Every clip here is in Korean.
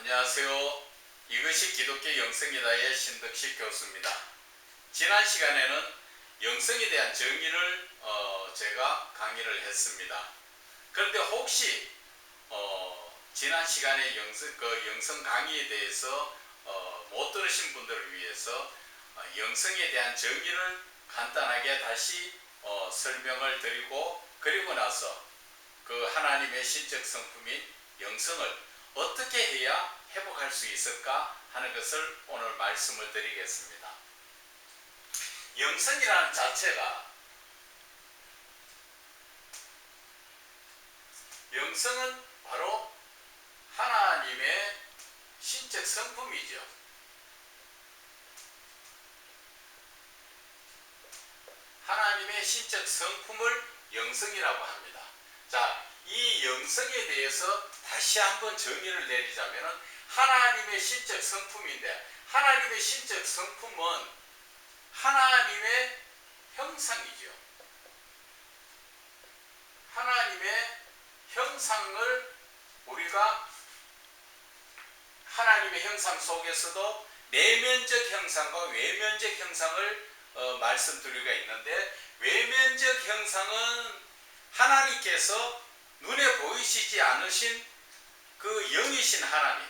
안녕하세요. 이것이 기독교 영성이다의 신덕식 교수입니다. 지난 시간에는 영성에 대한 정의를 제가 강의를 했습니다. 그런데 혹시 지난 시간에 영성 강의에 대해서 못 들으신 분들을 위해서 영성에 대한 정의를 간단하게 다시 설명을 드리고, 그리고 나서 그 하나님의 신적 성품인 영성을 어떻게 해야 회복할 수 있을까 하는 것을 오늘 말씀을 드리겠습니다. 영성이라는 자체가, 영성은 바로 하나님의 신적 성품이죠. 하나님의 신적 성품을 영성이라고 합니다. 자, 이 영성에 대해서 다시 한번 정의를 내리자면 하나님의 신적 성품인데, 하나님의 신적 성품은 하나님의 형상이죠. 하나님의 형상을 우리가 하나님의 형상 속에서도 내면적 형상과 외면적 형상을 말씀드리기가 있는데, 외면적 형상은 하나님께서 눈에 보이시지 않으신 그 영이신 하나님,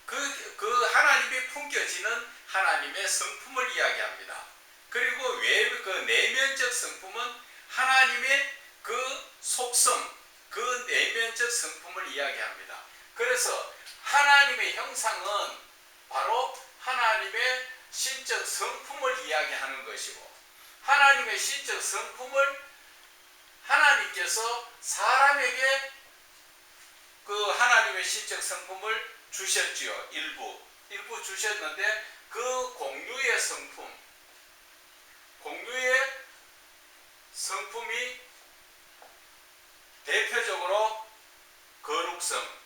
그 하나님이 품겨지는 하나님의 성품을 이야기합니다. 그리고 그 내면적 성품은 하나님의 그 속성, 그 내면적 성품을 이야기합니다. 그래서 하나님의 형상은 바로 하나님의 신적 성품을 이야기하는 것이고, 하나님의 신적 성품을 하나님께서 사람에게 그 하나님의 신적 성품을 주셨지요. 일부 주셨는데, 그 공유의 성품이 대표적으로 거룩성,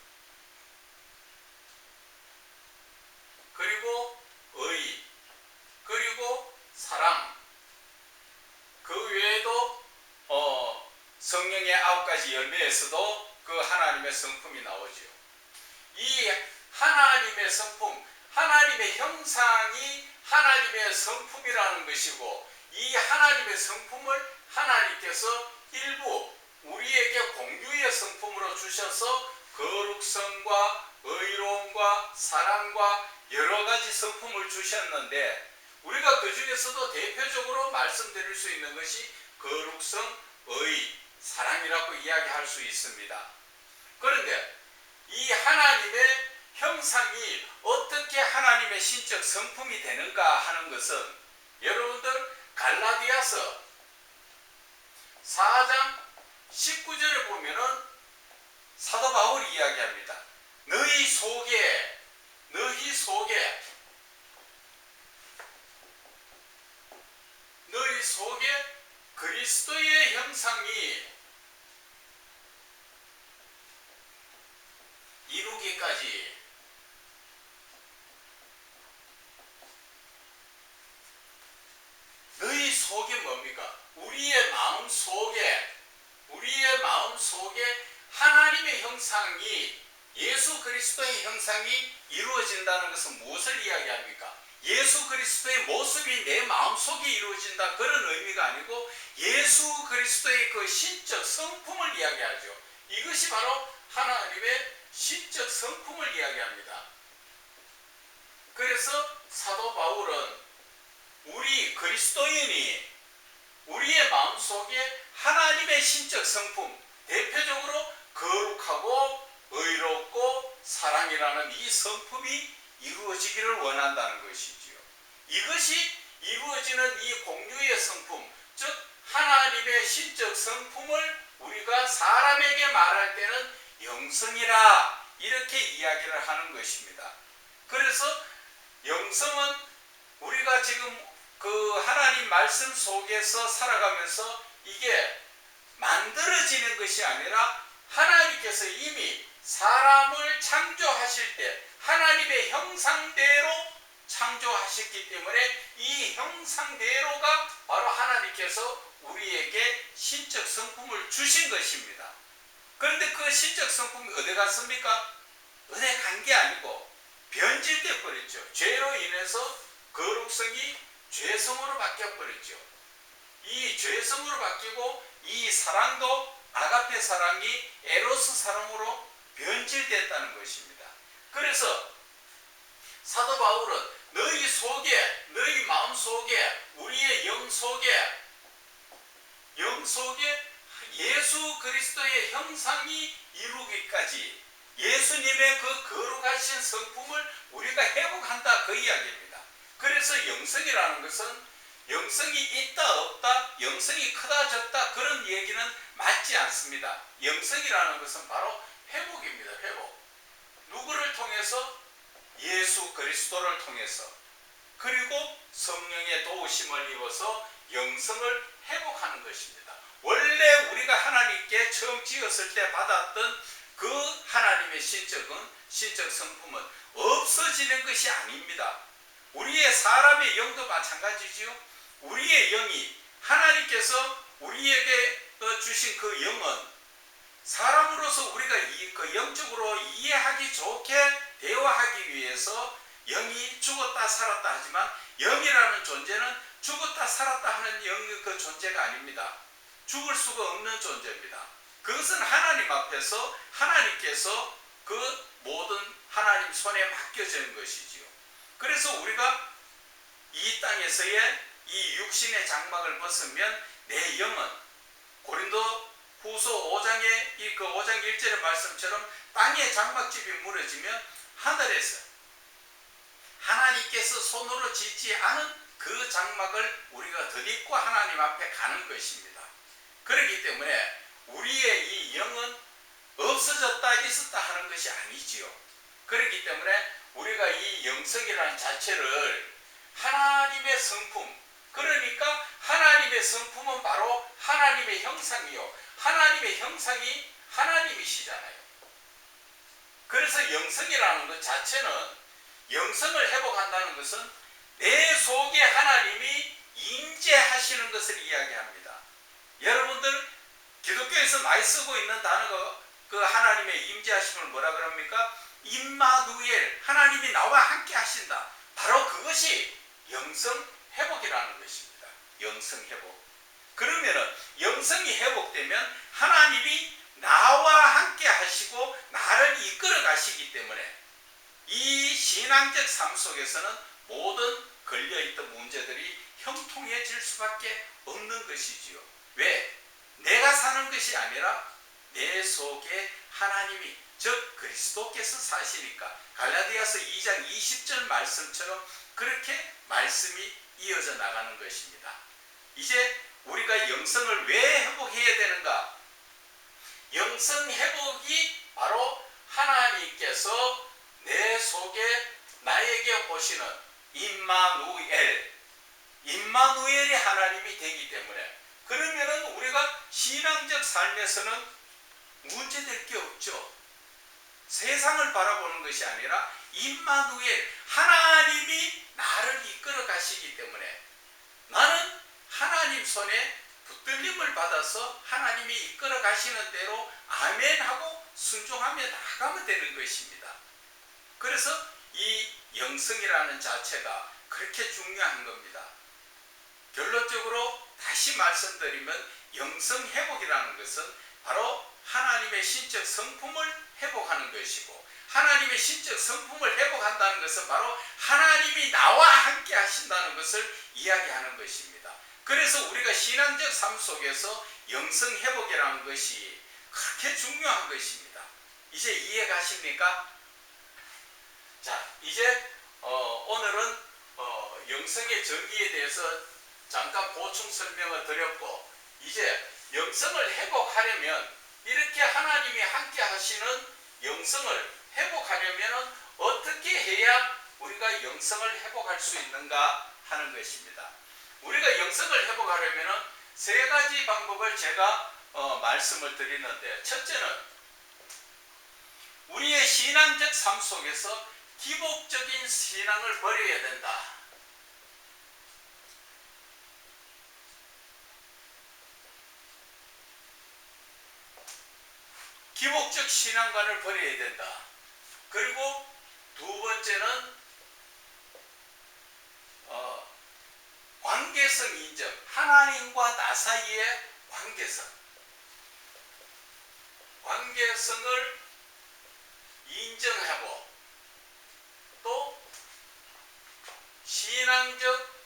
그리고 의, 그리고 사랑, 그 외에도 성령의 9가지 열매에서도 그 하나님의 성품이 나오죠. 이 하나님의 성품, 하나님의 형상이 하나님의 성품이라는 것이고, 이 하나님의 성품을 하나님께서 일부 우리에게 공유의 성품으로 주셔서 거룩성과 의로움과 사랑과 여러 가지 성품을 주셨는데, 우리가 그 중에서도 대표적으로 말씀드릴 수 있는 것이 거룩성, 의, 사랑이라고 이야기할 수 있습니다. 그런데 이 하나님의 형상이 어떻게 하나님의 신적 성품이 되는가 하는 것은, 여러분들 갈라디아서 4장 19절에 보면은 사도 바울이 이야기합니다. 너희 속에 그리스도의 형상이 이루기까지 너희 속에 뭡니까? 우리의 마음 속에 하나님의 형상이, 예수 그리스도의 형상이 이루어진다는 것은 무엇을 이야기합니까? 예수 그리스도의 모습이 내 마음속에 이루어진다, 그런 의미가 아니고 예수 그리스도의 그 신적 성품을 이야기하죠. 이것이 바로 하나님의 신적 성품을 이야기합니다. 그래서 사도 바울은 우리 그리스도인이 우리의 마음속에 하나님의 신적 성품, 대표적으로 거룩하고 의롭고 사랑이라는 이 성품이 이루어지기를 원한다는 것이지요. 이것이 이루어지는 이 공유의 성품, 즉 하나님의 신적 성품을 우리가 사람에게 말할 때는 영성이라 이렇게 이야기를 하는 것입니다. 그래서 영성은 우리가 지금 그 하나님 말씀 속에서 살아가면서 이게 만들어지는 것이 아니라 하나님께서 이미 사람을 창조하실 때 하나님의 형상대로 창조하셨기 때문에 이 형상대로가 바로 하나님께서 우리에게 신적 성품을 주신 것입니다. 그런데 그 신적 성품이 어디 갔습니까? 은혜 간 게 아니고 변질돼 버렸죠. 죄로 인해서 거룩성이 죄성으로 바뀌어 버렸죠. 이 죄성으로 바뀌고 이 사랑도 아가페 사랑이 에로스 사랑으로 변질됐다는 것입니다. 그래서 사도 바울은 너희 속에, 너희 마음 속에, 우리의 영 속에 예수 그리스도의 형상이 이루기까지 예수님의 그 거룩하신 성품을 우리가 회복한다, 그 이야기입니다. 그래서 영성이라는 것은 영성이 있다 없다, 영성이 크다 적다, 그런 얘기는 맞지 않습니다. 영성이라는 것은 바로 회복입니다. 회복. 누구를 통해서? 예수 그리스도를 통해서. 그리고 성령의 도우심을 입어서 영성을 회복하는 것입니다. 원래 우리가 하나님께 처음 지었을 때 받았던 그 하나님의 신적 성품은 없어지는 것이 아닙니다. 우리의 사람의 영도 마찬가지지요. 우리의 영이 하나님께서 우리에게 주신 그 영은 사람으로서 우리가 그 영적으로 이해하기 좋게 대화하기 위해서 영이 죽었다 살았다 하지만 영이라는 존재는 죽었다 살았다 하는 영의 그 존재가 아닙니다. 죽을 수가 없는 존재입니다. 그것은 하나님 앞에서 하나님께서 그 모든 하나님 손에 맡겨지는 것이지요. 그래서 우리가 이 땅에서의 이 육신의 장막을 벗으면 내 영은 고린도 후서 5장의 그 5장 1절의 말씀처럼 땅의 장막집이 무너지면 하늘에서 하나님께서 손으로 짓지 않은 그 장막을 우리가 덧입고 하나님 앞에 가는 것입니다. 그렇기 때문에 우리의 이 영은 없어졌다 있었다 하는 것이 아니지요. 그렇기 때문에 우리가 이 영성이라는 자체를 하나님의 성품, 그러니까 하나님의 성품은 바로 하나님의 형상이요, 하나님의 형상이 하나님이시잖아요. 그래서 영성이라는 것 자체는, 영성을 회복한다는 것은 내 속에 하나님이 임재하시는 것을 이야기합니다. 여러분들 기독교에서 많이 쓰고 있는 단어가 그 하나님의 임재하심을 뭐라 그럽니까? 임마누엘, 하나님이 나와 함께 하신다. 바로 그것이 영성 회복이라는 것입니다. 영성 회복. 그러면은 영성이 회복되면 하나님이 나와 함께 하시고 나를 이끌어 가시기 때문에 이 신앙적 삶 속에서는 모든 걸려있던 문제들이 형통해질 수밖에 없는 것이지요. 왜? 내가 사는 것이 아니라 내 속에 하나님이, 즉 그리스도께서 사시니까 갈라디아서 2장 20절 말씀처럼 그렇게 말씀이 이어져 나가는 것입니다. 이제 우리가 영성을 왜 회복해야 되는가? 영성 회복이 바로 하나님께서 내 속에 나에게 오시는 임마누엘이 하나님이 되기 때문에, 그러면은 우리가 신앙적 삶에서는 문제될 게 없죠. 세상을 바라보는 것이 아니라 임마누엘, 하나님이 나를 이끌어 가시기 때문에 나는 하나님 손에 붙들림을 받아서 하나님이 이끌어 가시는 대로 아멘하고 순종하며 나가면 되는 것입니다. 그래서 이 영성이라는 자체가 그렇게 중요한 겁니다. 결론적으로 다시 말씀드리면 영성 회복이라는 것은 바로 하나님의 신적 성품을 회복하는 것이고, 하나님의 신적 성품을 회복한다는 것은 바로 하나님이 나와 함께 하신다는 것을 이야기하는 것입니다. 그래서 우리가 신앙적 삶 속에서 영성 회복이라는 것이 그렇게 중요한 것입니다. 이제 이해 가십니까? 자, 이제 오늘은 영성의 정의에 대해서 잠깐 보충 설명을 드렸고, 이제 영성을 회복하려면, 이렇게 하나님이 함께 하시는 영성을 회복하려면 어떻게 해야 우리가 영성을 회복할 수 있는가 하는 것입니다. 우리가 영성을 회복하려면 세 가지 방법을 제가 말씀을 드리는데, 첫째는 우리의 신앙적 삶 속에서 기복적인 신앙을 버려야 된다. 기복적 신앙관을 버려야 된다. 그 그리고 두 번째는 관계성 인정. 하나님과 나 사이의 관계성을 인정하고 또 신앙적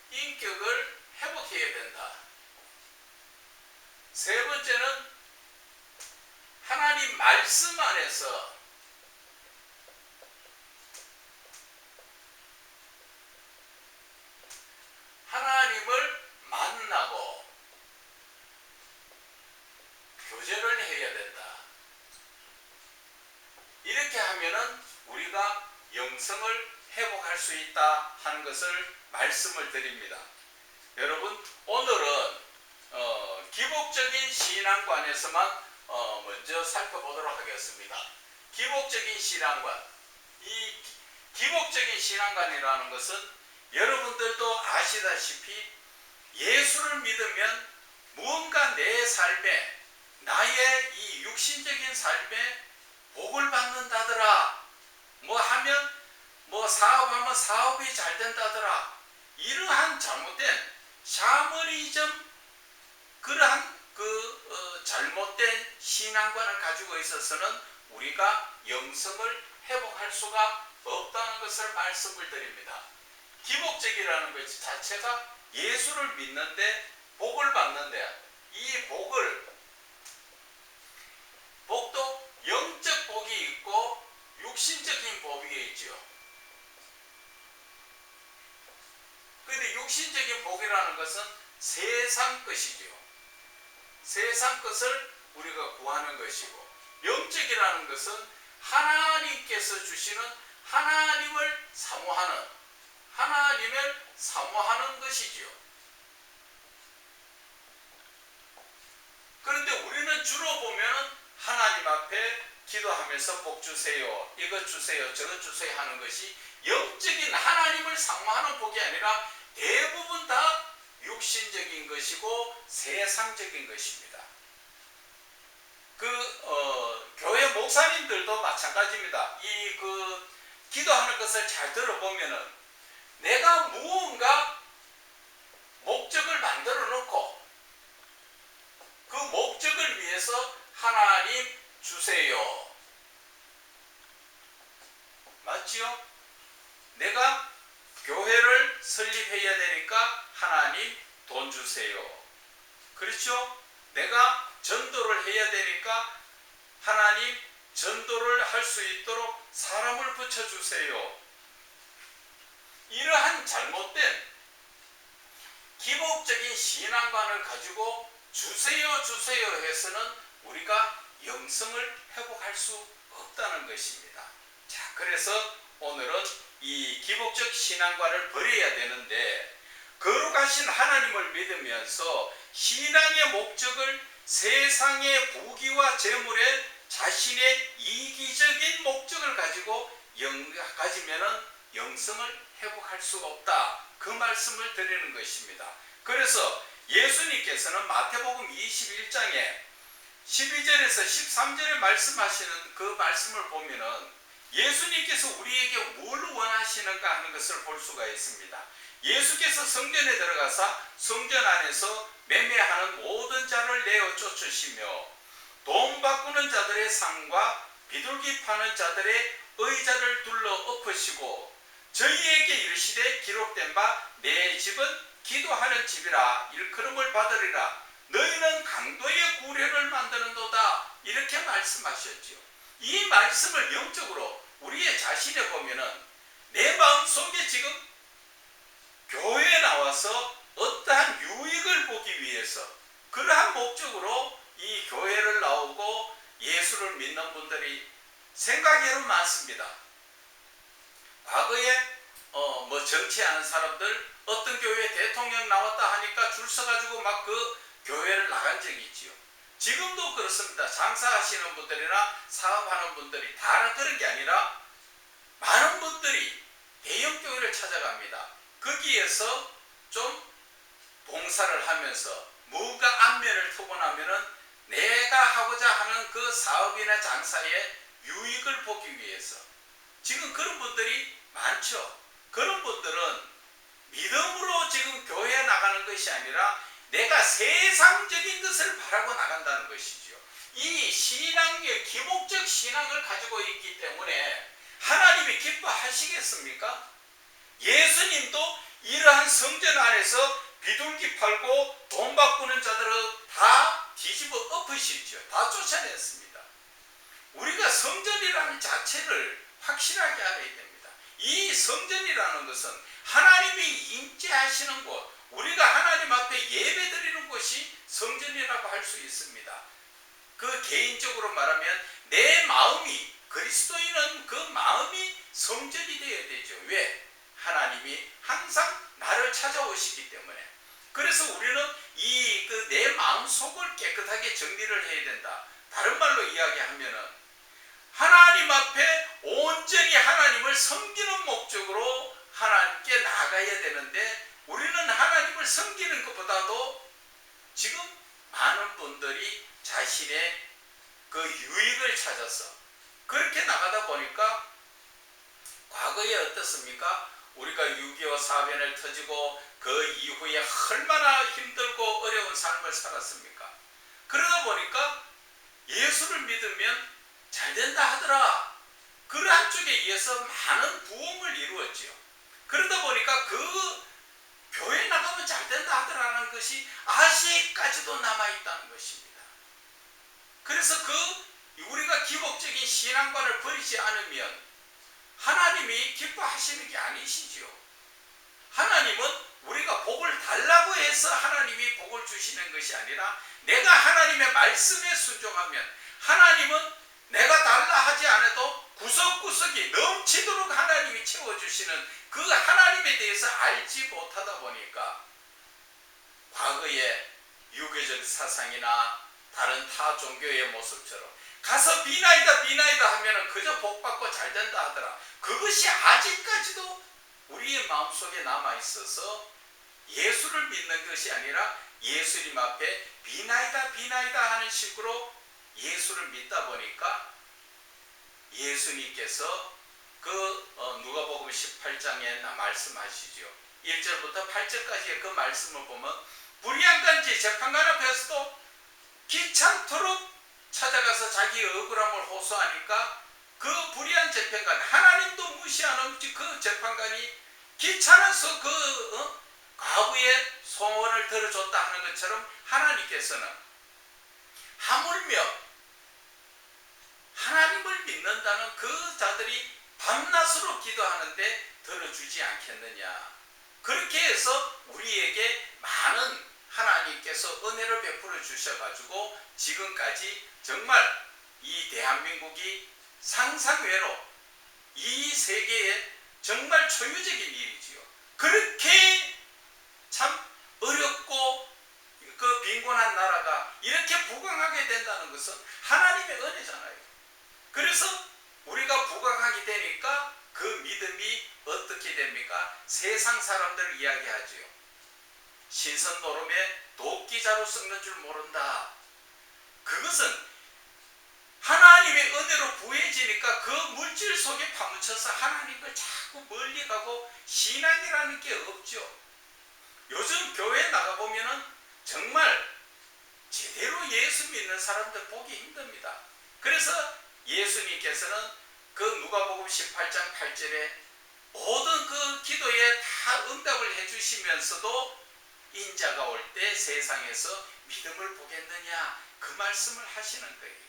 인격을 회복해야 된다. 세 번째는 하나님 말씀 안에서 하나님을 만나고 교제를 해야 된다. 이렇게 하면은 우리가 영성을 회복할 수 있다 하는 것을 말씀을 드립니다. 여러분, 오늘은 기복적인 신앙관에서만 먼저 살펴보도록 하겠습니다. 기복적인 신앙관. 이 기복적인 신앙관이라는 것은 여러분들도 아시다시피 예수를 믿으면 무언가 내 삶에, 나의 이 육신적인 삶에 복을 받는다더라. 뭐 하면 사업하면 사업이 잘 된다더라. 이러한 잘못된 샤머니즘, 그러한 잘못된 신앙관을 가지고 있어서는 우리가 영성을 회복할 수가 없다는 것을 말씀을 드립니다. 기복적이라는 것 자체가 예수를 믿는데 복을 받는데, 이 복도 영적 복이 있고 육신적인 복이 있죠. 그런데 육신적인 복이라는 것은 세상 것이죠. 세상 것을 우리가 구하는 것이고, 영적이라는 것은 하나님께서 주시는 하나님을 사모하는 것이죠. 그런데 우리는 주로 보면 하나님 앞에 기도하면서 복 주세요, 이것 주세요, 저것 주세요 하는 것이 영적인 하나님을 사모하는 복이 아니라 대부분 다 육신적인 것이고 세상적인 것입니다. 교회 목사님들도 마찬가지입니다. 기도하는 것을 잘 들어보면은 내가 무언가 목적을 만들어 놓고 그 목적을 위해서 하나님 주세요. 맞지요? 내가 교회를 설립해야 되니까 하나님 돈 주세요. 그렇죠? 내가 전도를 해야 되니까 하나님 전도를 할 수 있도록 사람을 붙여주세요. 이러한 잘못된 기복적인 신앙관을 가지고 주세요 해서는 우리가 영성을 회복할 수 없다는 것입니다. 자, 그래서 오늘은 이 기복적 신앙관을 버려야 되는데, 거룩하신 하나님을 믿으면서 신앙의 목적을 세상의 부귀와 재물에 자신의 이기적인 목적을 가지면은 영성을 회복할 수가 없다. 그 말씀을 드리는 것입니다. 그래서 예수님께서는 마태복음 21장에 12절에서 13절에 말씀하시는 그 말씀을 보면은 예수님께서 우리에게 뭘 원하시는가 하는 것을 볼 수가 있습니다. 예수께서 성전에 들어가서 성전 안에서 매매하는 모든 자를 내어 쫓으시며 돈 바꾸는 자들의 상과 비둘기 파는 자들의 의자를 둘러 엎으시고 저희에게 이르시되 기록된 바 내 집은 기도하는 집이라 일컬음을 받으리라. 너희는 강도의 구례를 만드는도다. 이렇게 말씀하셨죠. 이 말씀을 영적으로 우리의 자신에 보면은 내 마음속에 지금 교회에 나와서 어떠한 유익을 보기 위해서 그러한 목적으로 이 교회를 나오고 예수를 믿는 분들이 생각외로 많습니다. 과거에 정치하는 사람들 어떤 교회 대통령 나왔다 하니까 줄 서가지고 막 그 교회를 나간 적이 있지요. 지금도 그렇습니다. 장사하시는 분들이나 사업하는 분들이 다 그런 게 아니라 많은 분들이 대형교회를 찾아갑니다. 거기에서 좀 봉사를 하면서 뭔가 안면을 트고 나면은 내가 하고자 하는 그 사업이나 장사에 유익을 보기 위해서. 지금 그런 분들이 많죠. 그런 분들은 믿음으로 지금 교회에 나가는 것이 아니라 내가 세상적인 것을 바라고 나간다는 것이죠. 이 신앙의 기복적 신앙을 가지고 있기 때문에 하나님이 기뻐하시겠습니까? 예수님도 이러한 성전 안에서 비둘기 팔고 돈 바꾸는 자들을 다 뒤집어 엎으시죠. 다 쫓아냈습니다. 우리가 성전이라는 자체를 확실하게 알아야 됩니다. 이 성전이라는 것은 하나님이 임재하시는 곳, 우리가 하나님 앞에 예배 드리는 곳이 성전이라고 할 수 있습니다. 그 개인적으로 말하면 내 마음이, 그리스도인은 그 마음이 성전이 되어야 되죠. 왜? 하나님이 항상 나를 찾아오시기 때문에. 그래서 우리는 내 마음 속을 깨끗하게 정리를 해야 된다. 다른 말로 이야기하면은 하나님 앞에 온전히 하나님을 섬기는 목적으로 하나님께 나아가야 되는데, 우리는 하나님을 섬기는 것보다도 지금 많은 분들이 자신의 그 유익을 찾아서 그렇게 나가다 보니까, 과거에 어떻습니까? 우리가 6.25 사변을 터지고 그 이후에 얼마나 힘들고 어려운 삶을 살았습니까? 그러다 보니까 예수를 믿으면 잘 된다 하더라. 그러한 쪽에 의해서 많은 부흥을 이루었지요. 그러다 보니까 그 교회 나가면 잘 된다 하더라는 것이 아직까지도 남아있다는 것입니다. 그래서 우리가 기복적인 신앙관을 버리지 않으면 하나님이 기뻐하시는 게 아니시죠. 하나님은 우리가 복을 달라고 해서 하나님이 복을 주시는 것이 아니라, 내가 하나님의 말씀에 순종하면 하나님은 내가 달라 하지 않아도 구석구석이 넘치도록 하나님이 채워주시는 그 하나님에 대해서 알지 못하다 보니까, 과거의 유교적 사상이나 다른 타 종교의 모습처럼 가서 비나이다 비나이다 하면은 그저 복받고 잘된다 하더라. 그것이 아직까지도 우리의 마음속에 남아있어서 예수를 믿는 것이 아니라 예수님 앞에 비나이다 비나이다 하는 식으로 예수를 믿다 보니까, 예수님께서 누가복음 18장에 말씀하시죠. 1절부터 8절까지의 그 말씀을 보면, 불의한간지 재판관 앞에서도 귀찮도록 찾아가서 자기의 억울함을 호소하니까, 그 불의한 재판관, 하나님도 무시하는 그 재판관이 귀찮아서 과부의 소원을 들어줬다 하는 것처럼, 하나님께서는 하물며 하나님을 믿는다는 그 자들이 밤낮으로 기도하는데 들어주지 않겠느냐. 그렇게 해서 우리에게 많은 하나님께서 은혜를 베풀어 주셔가지고 지금까지 정말 이 대한민국이 상상외로 이 세계에 정말 초유적인 일이지요. 그렇게 참 어렵고 그 빈곤한 나라가 이렇게 부강하게 된다는 것은 하나님의 은혜잖아요. 그래서 우리가 부강하게 되니까 그 믿음이 어떻게 됩니까? 세상 사람들 이야기하지요. 신선 노름에 도끼자루 썩는 줄 모른다. 그것은 하나님의 은혜로 부해지니까 그 물질 속에 파묻혀서 하나님을 자꾸 멀리 가고 신앙이라는 게 없죠. 요즘 교회에 나가보면은 정말 제대로 예수 믿는 사람들 보기 힘듭니다. 그래서 예수님께서는 그 누가복음 18장 8절에 모든 그 기도에 다 응답을 해주시면서도 인자가 올 때 세상에서 믿음을 보겠느냐, 그 말씀을 하시는 거예요.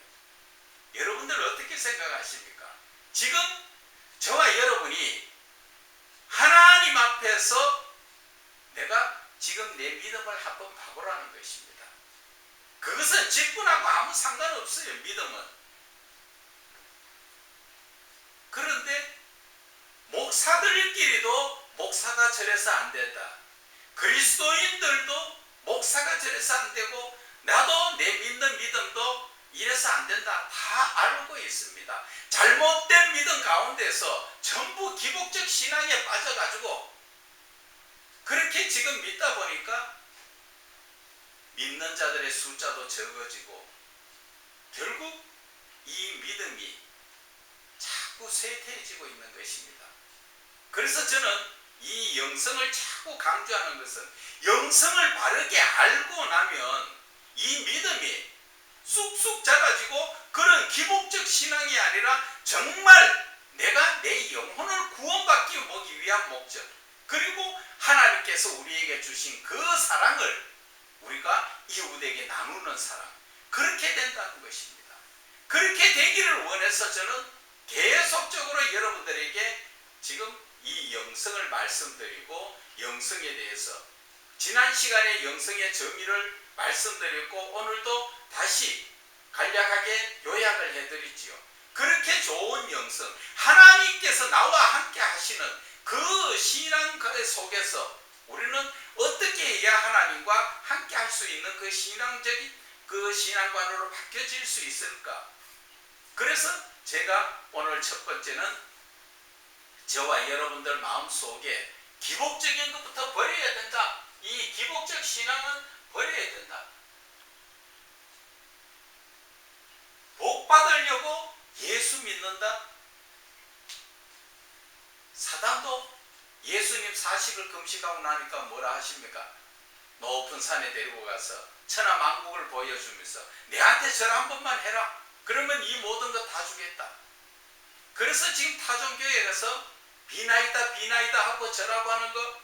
여러분들 어떻게 생각하십니까? 지금 저와 여러분이 하나님 앞에서 내가 지금 내 믿음을 한번 봐보라는 것입니다. 그것은 직분하고 아무 상관없어요. 믿음은. 그런데 목사들끼리도 목사가 저래서 안 된다. 그리스도인들도 목사가 저래서 안 되고 나도 내 믿는 믿음도 이래서 안 된다. 다 알고 있습니다. 잘못된 믿음 가운데서 전부 기복적 신앙에 빠져가지고 그렇게 지금 믿다 보니까 믿는 자들의 숫자도 적어지고 결국 이 믿음이 자꾸 쇠퇴해지고 있는 것입니다. 그래서 저는 이 영성을 자꾸 강조하는 것은 영성을 바르게 알고 나면 이 믿음이 쑥쑥 자라지고 그런 기복적 신앙이 아니라 정말 내가 내 영혼을 구원받기 위한 목적, 그리고 하나님께서 우리에게 주신 그 사랑을 우리가 이웃에게 나누는 사랑, 그렇게 된다는 것입니다. 그렇게 되기를 원해서 저는 계속적으로 여러분들에게 지금 이 영성을 말씀드리고, 영성에 대해서 지난 시간에 영성의 정의를 말씀드렸고 오늘도 다시 간략하게 요약을 해드리지요. 그렇게 좋은 영성, 하나님께서 나와 함께 하시는 그 신앙 속에서 우리는 어떻게 해야 하나님과 함께 할 수 있는 그 신앙적인 그 신앙관으로 바뀌어질 수 있을까? 그래서 제가 오늘 첫 번째는 저와 여러분들 마음속에 기복적인 것부터 버려야 된다. 이 기복적 신앙은 버려야 된다. 복 받으려고 예수 믿는다. 사단도 예수님 40일 금식하고 나니까 뭐라 하십니까? 높은 산에 데리고 가서 천하만국을 보여주면서 내한테 절 한 번만 해라. 그러면 이 모든 거 다 주겠다. 그래서 지금 타종교에 가서 비나이다 하고 절하고 하는 거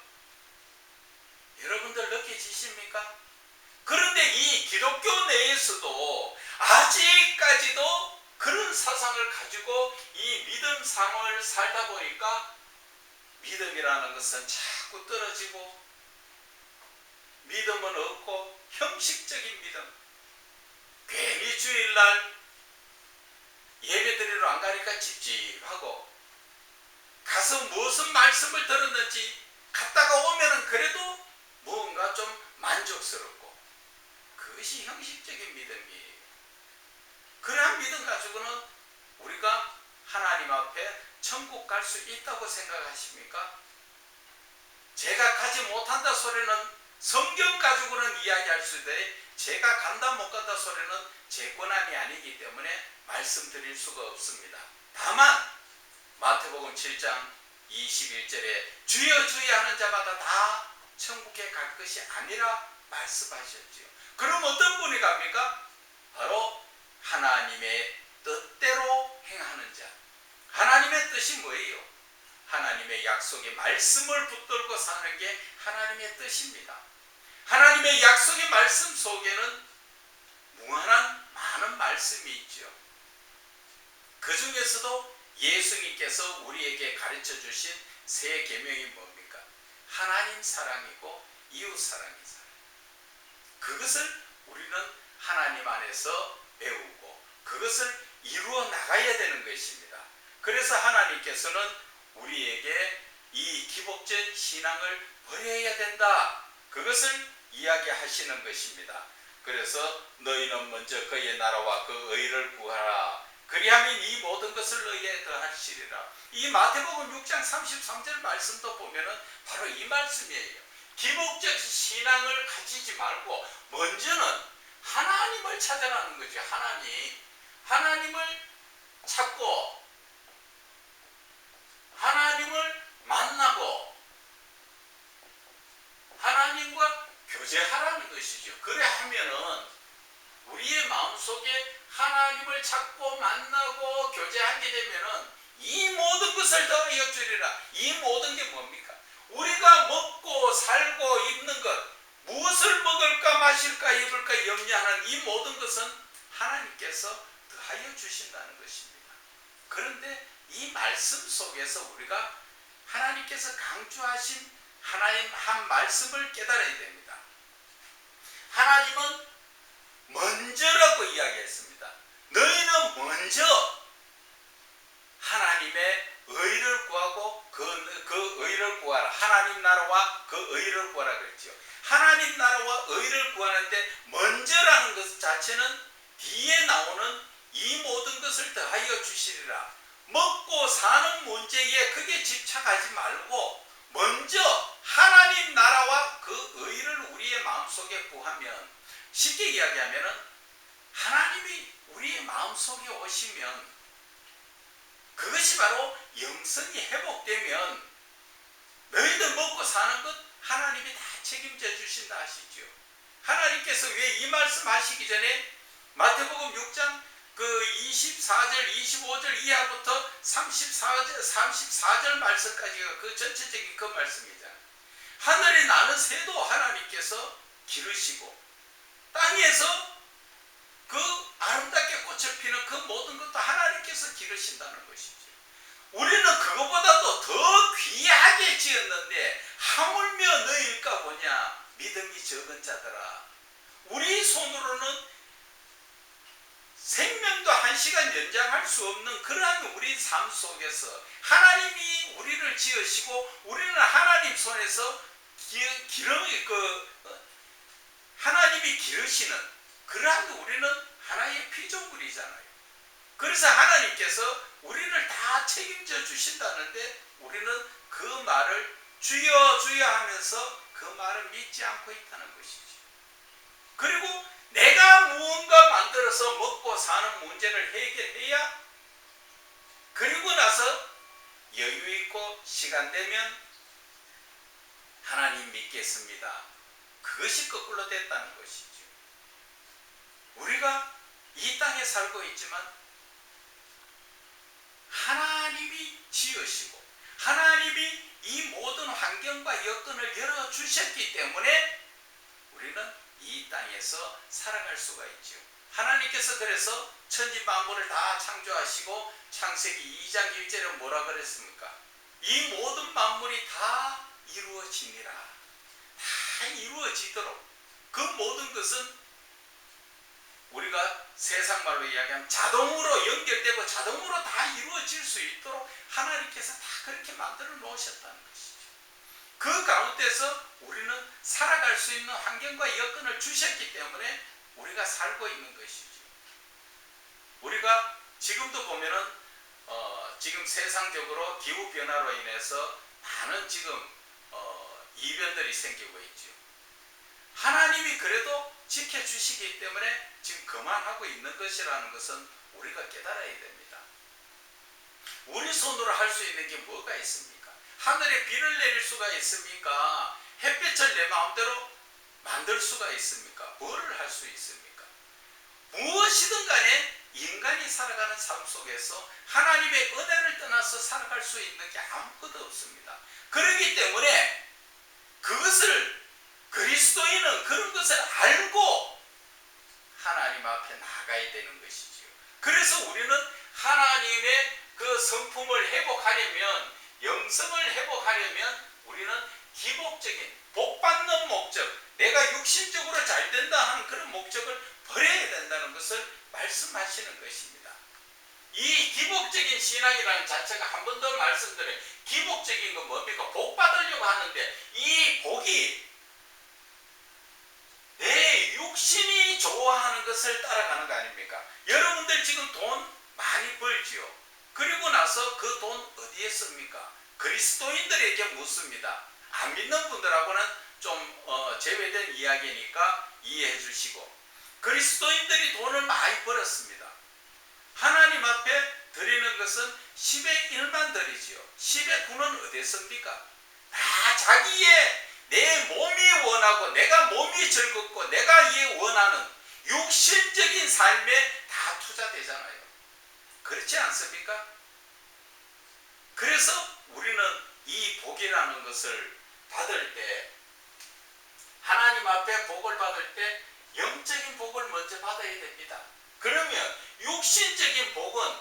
여러분들 느껴지십니까? 그런데 이 기독교 내에서도 아직까지도 그런 사상을 가지고 이 믿음 상을 살다 보니까 믿음이라는 것은 자꾸 떨어지고 믿음은 없고 형식적인 믿음, 괜히 주일날 예배드리러 안 가니까 찝찝하고 가서 무슨 말씀을 들었는지 갔다가 오면은 그래도 뭔가 좀 만족스럽고, 그것이 형식적인 믿음이에요. 그러한 믿음 가지고는 우리가 하나님 앞에 천국 갈 수 있다고 생각하십니까? 제가 가지 못한다 소리는 성경 가지고는 이야기할 수 있는데 제가 간다 못 간다 소리는 제 권한이 아니기 때문에 말씀드릴 수가 없습니다. 다만 마태복음 7장 21절에 주여 주여 하는 자마다 다 천국에 갈 것이 아니라 말씀하셨지요. 그럼 어떤 분이 갑니까? 바로 하나님의 뜻대로 행하는 자. 하나님의 뜻이 뭐예요? 하나님의 약속의 말씀을 붙들고 사는 게 하나님의 뜻입니다. 하나님의 약속의 말씀 속에는 무한한 많은 말씀이 있죠. 그 중에서도 예수님께서 우리에게 가르쳐 주신 세 계명이 뭡니까? 하나님 사랑이고 이웃 사랑이죠. 그것을 우리는 하나님 안에서 배우고 그것을 이루어 나가야 되는 것입니다. 그래서 하나님께서는 우리에게 이 기복적 신앙을 버려야 된다. 그것을 이야기하시는 것입니다. 그래서 너희는 먼저 그의 나라와 그 의를 구하라. 그리하면 이 모든 것을 너희에 더하시리라. 이 마태복음 6장 33절 말씀도 보면은 바로 이 말씀이에요. 기복적 신앙을 가지지 말고 먼저는 하나님을 찾아라는 거죠. 하나님을 찾고 하나님을 만나고 하나님과 교제하라는 것이죠. 그래 하면은 우리의 마음속에 하나님을 찾고 만나고 교제하게 되면은 이 모든 것을 더하여 주리라. 이 모든 게 뭡니까? 우리가 먹고 살고 입는 것, 무엇을 먹을까 마실까 입을까 염려하는 이 모든 것은 하나님께서 더하여 주신다는 것입니다. 그런데 이 말씀 속에서 우리가 하나님께서 강조하신 하나님 한 말씀을 깨달아야 됩니다. 하나님은 먼저라고 이야기했습니다. 너희는 먼저 하나님의 의를 구하고 그 의를 구하라. 하나님 나라와 그 의를 구하라 그랬죠. 하나님 나라와 의를 구하는데 먼저라는 것 자체는 뒤에 나오는 이 모든 것을 더하여 주시리라. 먹고 사는 문제에 크게 집착하지 말고 먼저 하나님 나라와 그 의를 우리의 마음속에 구하면, 쉽게 이야기하면은 하나님이 우리의 마음속에 오시면 그것이 바로 영성이 회복되면 너희들 먹고 사는 것 하나님이 다 책임져 주신다 하시죠. 하나님께서 왜 이 말씀 하시기 전에 마태복음 6장 그 24절 25절 이하부터 34절 말씀까지가 그 전체적인 그 말씀이잖아요. 하늘에 나는 새도 하나님께서 기르시고 땅에서 그 아름답게 꽃을 피는 그 모든 것도 하나님께서 기르신다는 것이죠. 우리는 그것보다도 더 귀하게 지었는데 하물며 너희일까 보냐 믿음이 적은 자들아. 우리 손으로는 생명도 한 시간 연장할 수 없는 그러한 우리 삶 속에서 하나님이 우리를 지으시고 우리는 하나님 손에서 하나님이 기르시는 그러한 우리는 하나의 피조물이잖아요. 그래서 하나님께서 우리를 다 책임져 주신다는데 우리는 그 말을 주여 주여 하면서 그 말을 믿지 않고 있다는 것이죠. 그리고 내가 무언가 만들어서 먹고 사는 문제를 해결해야 그리고 나서 여유 있고 시간 되면 하나님 믿겠습니다. 그것이 거꾸로 됐다는 것이죠. 우리가 이 땅에 살고 있지만 하나님이 지으시고 하나님이 이 모든 환경과 여건을 열어주셨기 때문에 우리는 이 땅에서 살아갈 수가 있죠. 하나님께서 그래서 천지 만물을 다 창조하시고 창세기 2장 1절에 뭐라 그랬습니까? 이 모든 만물이 다 이루어지니라. 다 이루어지도록 그 모든 것은 우리가 세상 말로 이야기하면 자동으로 연결되고 자동으로 다 이루어질 수 있도록 하나님께서 다 그렇게 만들어 놓으셨다는 것이죠. 그 가운데서 우리는 살아갈 수 있는 환경과 여건을 주셨기 때문에 우리가 살고 있는 것이죠. 우리가 지금도 보면은 지금 세상적으로 기후변화로 인해서 많은 지금 이변들이 생기고 있죠. 하나님이 그래도 지켜주시기 때문에 지금 그만하고 있는 것이라는 것은 우리가 깨달아야 됩니다. 우리 손으로 할 수 있는 게 뭐가 있습니까? 하늘에 비를 내릴 수가 있습니까? 햇빛을 내 마음대로 만들 수가 있습니까? 뭐를 할 수 있습니까? 무엇이든 간에 인간이 살아가는 삶 속에서 하나님의 은혜를 떠나서 살아갈 수 있는 게 아무것도 없습니다. 그렇기 때문에 그것을 그리스도인은 그런 것을 알고 하나님 앞에 나가야 되는 것이지요. 그래서 우리는 하나님의 그 성품을 회복하려면 영성을 회복하려면 우리는 기복적인 복받는 목적, 내가 육신적으로 잘 된다 하는 그런 목적을 버려야 된다는 것을 말씀하시는 것입니다. 이 기복적인 신앙이라는 자체가 한 번 더 말씀드려요. 기복적인 건 뭡니까? 복 받으려고 하는데 이 복이 내 육신이 좋아하는 것을 따라가는 거 아닙니까? 여러분들 지금 돈 많이 벌지요. 그리고 나서 그 돈 어디에 씁니까? 그리스도인들에게 묻습니다. 안 믿는 분들하고는 좀 제외된 이야기니까 이해해 주시고, 그리스도인들이 돈을 많이 벌었습니다. 하나님 앞에 드리는 것은 10의 1만 드리지요. 10의 9는 어디에 씁니까? 다 자기의 내 몸이 원하고 내가 몸이 즐겁고 내가 원하는 육신적인 삶에 다 투자되잖아요. 그렇지 않습니까? 그래서 우리는 이 복이라는 것을 받을 때, 하나님 앞에 복을 받을 때 영적인 복을 먼저 받아야 됩니다. 그러면 육신적인 복은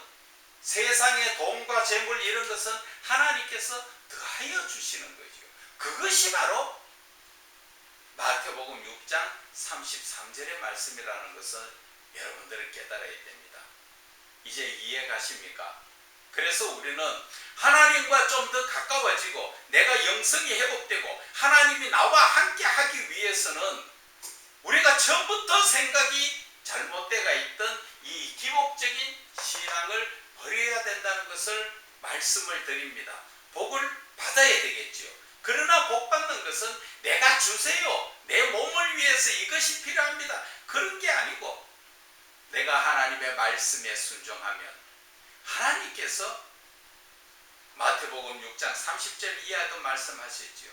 세상의 돈과 재물 이런 것은 하나님께서 더하여 주시는 거죠. 그것이 바로 마태복음 6장 33절의 말씀이라는 것을 여러분들은 깨달아야 됩니다. 이제 이해 가십니까? 그래서 우리는 하나님과 좀 더 가까워지고 내가 영성이 회복되고 하나님이 나와 함께 하기 위해서는 우리가 처음부터 생각이 잘못되어 있던 이 기복적인 신앙을 버려야 된다는 것을 말씀을 드립니다. 복을 받아야 되겠죠. 그러나 복 받는 것은 내가 주세요, 내 몸을 위해서 이것이 필요합니다, 그런 게 아니고 내가 하나님의 말씀에 순종하면 하나님께서 마태복음 6장 30절 이하도 말씀하셨지요.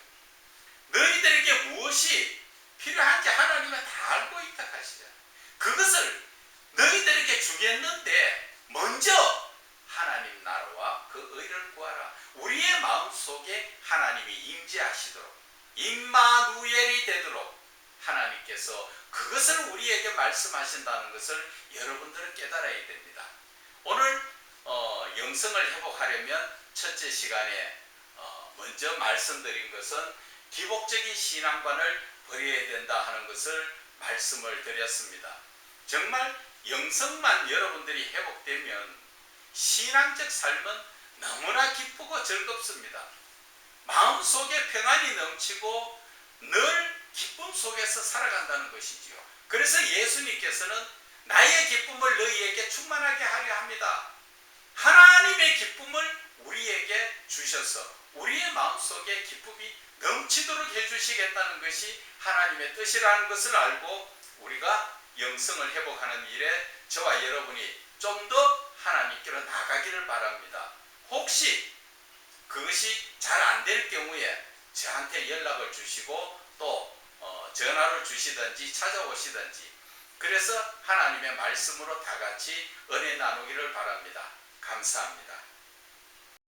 너희들에게 무엇이 필요한지 하나님은 다 알고 있다 하시잖아요. 그것을 너희들에게 주겠는데 먼저 하나님 나라와 그 의를 구하라. 우리의 마음속에 하나님이 임재하시도록, 임마누엘이 되도록 하나님께서 그것을 우리에게 말씀하신다는 것을 여러분들은 깨달아야 됩니다. 오늘 영성을 회복하려면 첫째 시간에 먼저 말씀드린 것은 기복적인 신앙관을 버려야 된다 하는 것을 말씀을 드렸습니다. 정말 영성만 여러분들이 회복되면 신앙적 삶은 너무나 기쁘고 즐겁습니다. 마음속에 평안이 넘치고 늘 기쁨 속에서 살아간다는 것이지요. 그래서 예수님께서는 나의 기쁨을 너희에게 충만하게 하려 합니다. 하나님의 기쁨을 우리에게 주셔서 우리의 마음속에 기쁨이 넘치도록 해주시겠다는 것이 하나님의 뜻이라는 것을 알고 우리가 영성을 회복하는 일에 저와 여러분이 좀 더 하나님께로 나가기를 바랍니다. 혹시 그것이 잘 안 될 경우에 저한테 연락을 주시고 또 전화를 주시든지 찾아오시든지 그래서 하나님의 말씀으로 다 같이 은혜 나누기를 바랍니다. 감사합니다.